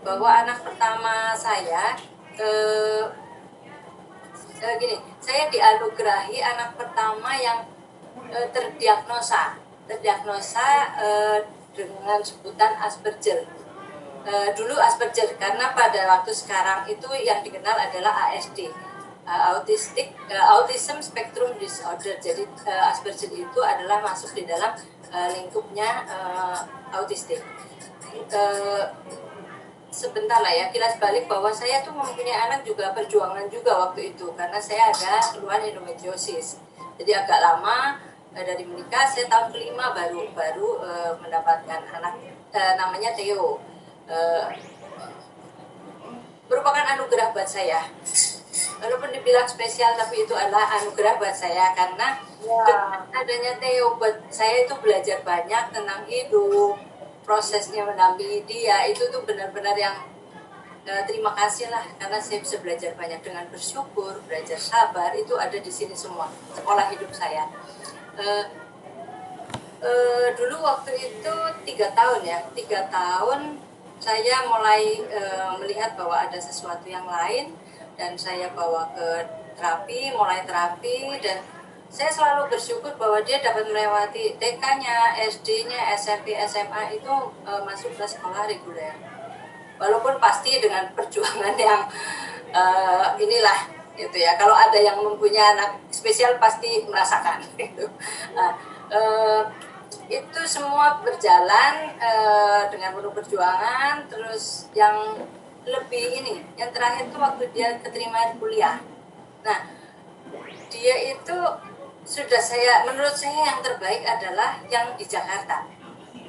bahwa anak pertama saya gini, saya dianugerahi anak pertama yang terdiagnosa dengan sebutan Asperger. Dulu Asperger karena pada waktu sekarang itu yang dikenal adalah ASD, Autism Spectrum Disorder. Jadi Asperger itu adalah masuk di dalam lingkupnya autistik. Sebentar lah ya, kilas balik bahwa saya tuh mempunyai anak juga perjuangan juga waktu itu karena saya ada keluhan endometriosis. Jadi agak lama dari menikah, saya tahun kelima baru mendapatkan anak, namanya Theo. Merupakan anugerah buat saya. Walaupun dibilang spesial, tapi itu adalah anugerah buat saya karena adanya Theo buat saya itu belajar banyak tentang hidup, prosesnya mendampingi dia itu tuh benar-benar yang terima kasih lah karena saya bisa belajar banyak dengan bersyukur, belajar sabar, itu ada di sini semua sekolah hidup saya. Dulu waktu itu 3 tahun ya, 3 tahun saya mulai melihat bahwa ada sesuatu yang lain dan saya bawa ke terapi, mulai terapi, dan saya selalu bersyukur bahwa dia dapat melewati TK-nya, SD-nya, SMP, SMA itu masuk ke sekolah reguler. Walaupun pasti dengan perjuangan yang inilah gitu ya. Kalau ada yang mempunyai anak spesial pasti merasakan gitu. Itu semua berjalan dengan penuh perjuangan. Terus yang lebih ini, yang terakhir itu waktu dia keterima kuliah. Nah, dia itu sudah menurut saya yang terbaik adalah yang di Jakarta,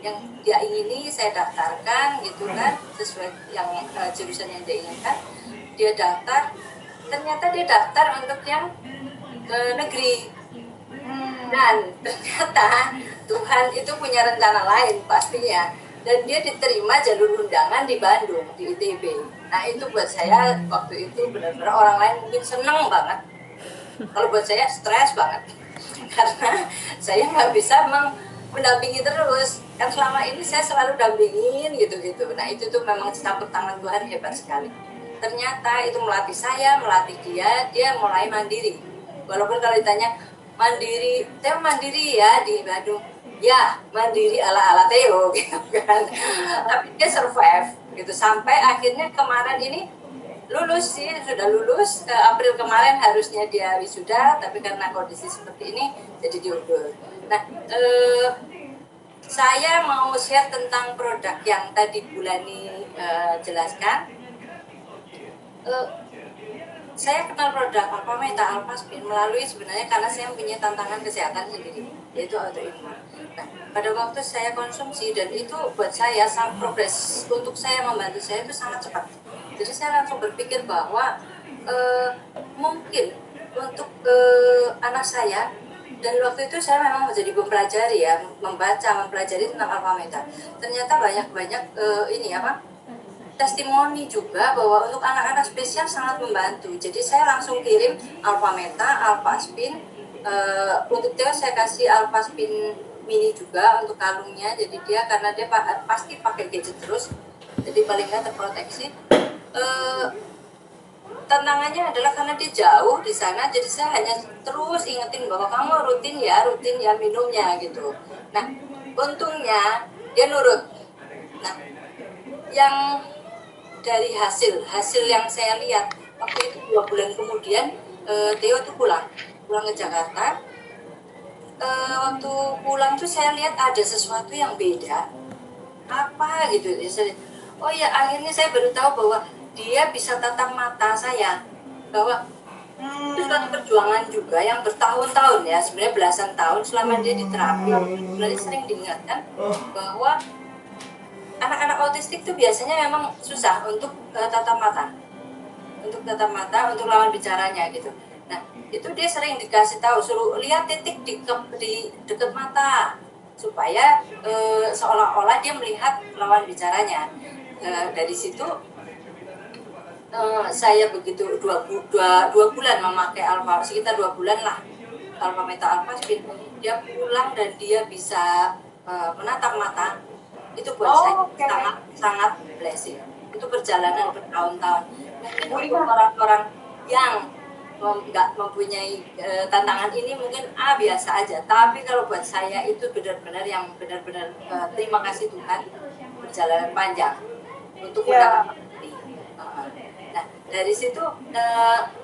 yang dia ingini saya daftarkan gitu kan, sesuai yang jurusan yang dia inginkan. Dia daftar, ternyata dia daftar untuk yang negeri, dan ternyata Tuhan itu punya rencana lain pastinya, dan dia diterima jalur undangan di Bandung, di ITB. Nah itu buat saya waktu itu benar-benar, orang lain mungkin seneng banget, kalau buat saya stres banget karena saya nggak bisa mendampingi terus kan, selama ini saya selalu dampingin gitu-gitu. Nah itu tuh memang campur tangan Tuhan hebat sekali. Ternyata itu melatih saya, melatih dia mulai mandiri. Walaupun kalau ditanya mandiri, Theo mandiri ya di Bandung, ya mandiri ala Theo gitu kan. Tapi dia survive gitu sampai akhirnya kemarin ini lulus sih, sudah lulus. April kemarin harusnya dia wisuda, tapi karena kondisi seperti ini jadi diundur. Nah, saya mau share tentang produk yang tadi Bulani jelaskan. Saya kenal produk Alpameta, Alpaspin melalui sebenarnya karena saya mempunyai tantangan kesehatan sendiri, yaitu autoimun. Nah, pada waktu saya konsumsi, dan itu buat saya sangat progres, untuk saya membantu saya itu sangat cepat. Jadi saya langsung berpikir bahwa mungkin untuk anak saya, dan waktu itu saya memang menjadi mempelajari ya, mempelajari tentang Alpameta. Ternyata banyak testimoni juga bahwa untuk anak-anak spesial sangat membantu. Jadi saya langsung kirim Alpameta, Alpaspin. Untuk Theo saya kasih Alpaspin mini juga untuk kalungnya. Jadi dia karena dia pasti pakai gadget terus, jadi paling nggak terproteksi. Tantangannya adalah karena dia jauh di sana, jadi saya hanya terus ingetin bahwa kamu rutin ya minumnya gitu. Nah, untungnya dia nurut. Nah, yang dari hasil yang saya lihat waktu itu 2 bulan kemudian, Theo tuh pulang ke Jakarta. Waktu pulang tuh saya lihat ada sesuatu yang beda, apa gitu. Oh ya, akhirnya saya baru tahu bahwa dia bisa tatap mata saya, bahwa itu suatu perjuangan juga yang bertahun-tahun ya, sebenarnya belasan tahun selama dia di terapi. Sebenarnya sering diingatkan bahwa anak-anak autistik itu biasanya memang susah untuk tatap mata, untuk lawan bicaranya gitu. Nah itu dia sering dikasih tahu, suruh lihat titik di dekat mata, supaya seolah-olah dia melihat lawan bicaranya. Dari situ saya begitu 2 bulan memakai sekitar 2 bulan lah Alpameta Alpaspin, dia pulang dan dia bisa menatap mata. Itu buat saya sangat blessing. itu perjalanan bertahun-tahun. Mungkin Bu untuk Rina, orang-orang yang nggak mempunyai tantangan ini mungkin biasa aja, tapi kalau buat saya itu benar-benar yang benar-benar terima kasih Tuhan, perjalanan panjang untuk ya, mendapatkan ini. Nah dari situ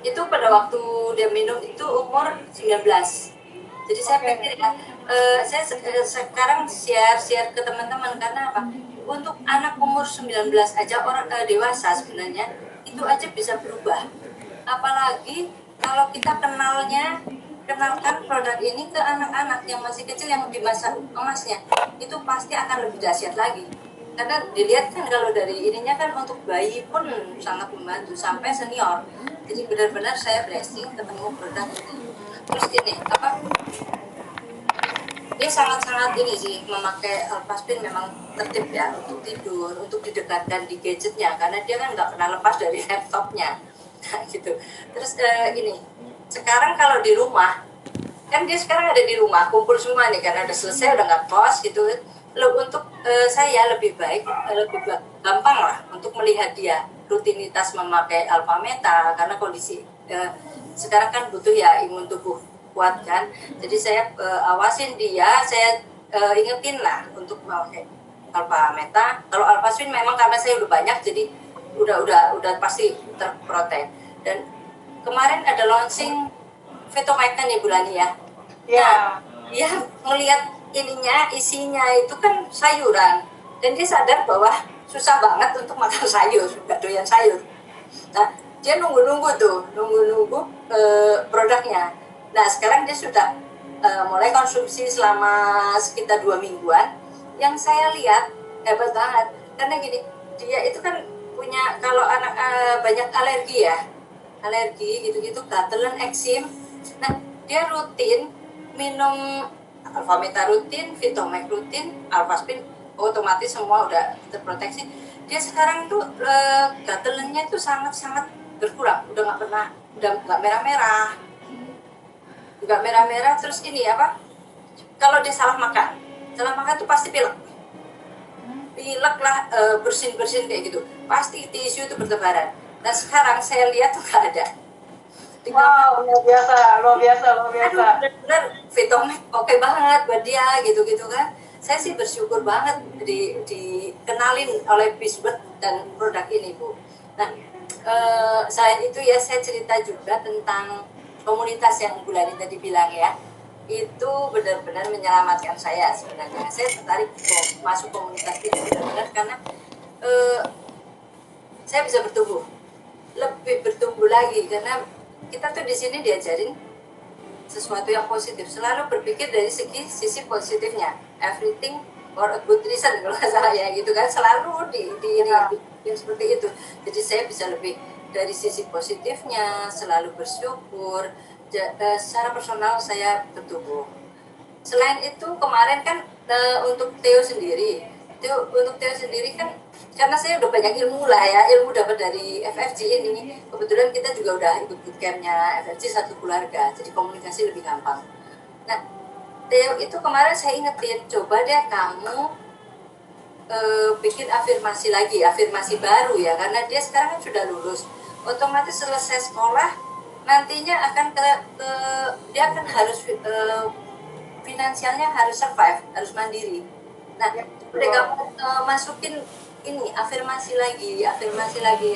itu pada waktu dia minum itu umur 19. Jadi saya oke. pikir ya, saya sekarang share ke teman-teman karena apa? Untuk anak umur 19 aja, orang dewasa sebenarnya itu aja bisa berubah. Apalagi kalau kita kenalkan produk ini ke anak-anak yang masih kecil yang di masa emasnya, itu pasti akan lebih dahsyat lagi. Karena dilihat kan kalau dari ininya kan untuk bayi pun sangat membantu sampai senior. Jadi benar-benar saya blessing ketemu produk ini. Terus ini apa? Dia sangat-sangat ini sih memakai Alphaspin memang tertib ya untuk tidur, untuk didekatkan di gadgetnya karena dia kan nggak pernah lepas dari laptopnya gitu. Terus ini sekarang kalau di rumah kan dia sekarang ada di rumah kumpul semua nih karena udah selesai udah nggak kos gitu. Untuk saya lebih baik lebih gampang lah untuk melihat dia rutinitas memakai Alpha Meta karena kondisi sekarang kan butuh ya imun tubuh kuat kan, jadi saya awasin dia, saya ingetin lah untuk memakai Alpha Meta. Kalau Alpha Swin memang karena saya udah banyak jadi udah pasti terprotek. Dan kemarin ada launching Vetomeca nih bulan ya. Nah Ya, dia melihat ininya isinya itu kan sayuran dan dia sadar bahwa susah banget untuk makan sayur, nggak doyan sayur. Nah, dia nunggu-nunggu produknya. Nah, sekarang dia sudah mulai konsumsi selama sekitar 2 mingguan. Yang saya lihat hebat banget, karena gini, dia itu kan punya kalau anak banyak alergi gitu-gitu, gatelan, eksim. Nah, dia rutin minum Alphameta rutin, Vitomax rutin, Alphaspin otomatis semua udah terproteksi. Dia sekarang tuh gatelannya itu sangat-sangat berkurang, udah nggak merah-merah, terus ini apa? Kalau dia salah makan tuh pasti pilek lah, bersin kayak gitu, pasti tisu itu bertebaran. Nah sekarang saya lihat tuh nggak ada. wow, luar biasa, luar biasa, luar biasa. Aduh bener-bener Vitomax oke banget buat dia gitu kan. Saya sih bersyukur banget dikenalin oleh Bisbet dan produk ini Bu. Nah selain itu ya saya cerita juga tentang komunitas yang Bulani tadi bilang ya, itu benar-benar menyelamatkan saya sebenarnya. Saya tertarik masuk komunitas ini benar-benar karena saya bisa lebih bertumbuh lagi karena kita tuh di sini diajarin sesuatu yang positif, selalu berpikir dari sisi positifnya, everything for a good reason kalau nggak salah ya gitu kan, selalu di ini yang seperti itu. Jadi saya bisa lebih dari sisi positifnya, selalu bersyukur. Secara personal saya bertumbuh. Selain itu kemarin kan untuk Theo sendiri kan karena saya udah banyak ilmu lah ya, ilmu dapat dari FFG ini. Kebetulan kita juga udah ikut bootcampnya FFG satu keluarga, jadi komunikasi lebih gampang. Nah, Theo itu kemarin saya ingetin, coba deh kamu bikin afirmasi baru ya, karena dia sekarang kan sudah lulus. Otomatis selesai sekolah, nantinya akan dia akan harus finansialnya harus survive, harus mandiri. Nah, mereka masukin ini afirmasi lagi.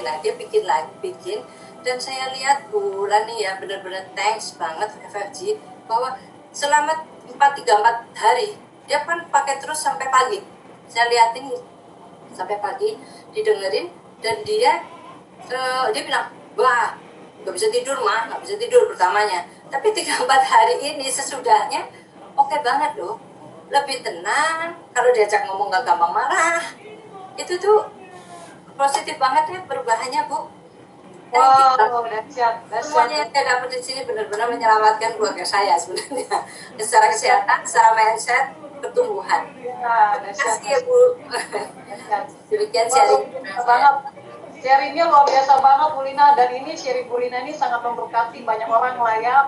Nah, dia bikin dan saya lihat bulan nih ya benar-benar thanks banget FFG bahwa selama 34 hari dia kan pakai terus sampai pagi. Saya liatin sampai pagi, didengerin dan dia bilang, wah nggak bisa tidur pertamanya. Tapi 34 hari ini sesudahnya oke banget loh, lebih tenang, kalau diajak ngomong gak gampang marah. Itu tuh positif banget ya perubahannya Bu. Wow, dahsyat, Semuanya dahsyat. yang saya dapat di sini benar-benar menyelamatkan keluarga saya sebenarnya, secara kesehatan, secara mindset, pertumbuhan. Ya, Terima dahsyat, kasih ya dahsyat, Bu. dahsyat. Demikian Wah, luar sharing biasa saya. banget. Sharingnya luar biasa banget, Bu Lina. Dan ini sharing Bu Lina ini sangat memberkati banyak orang lah ya.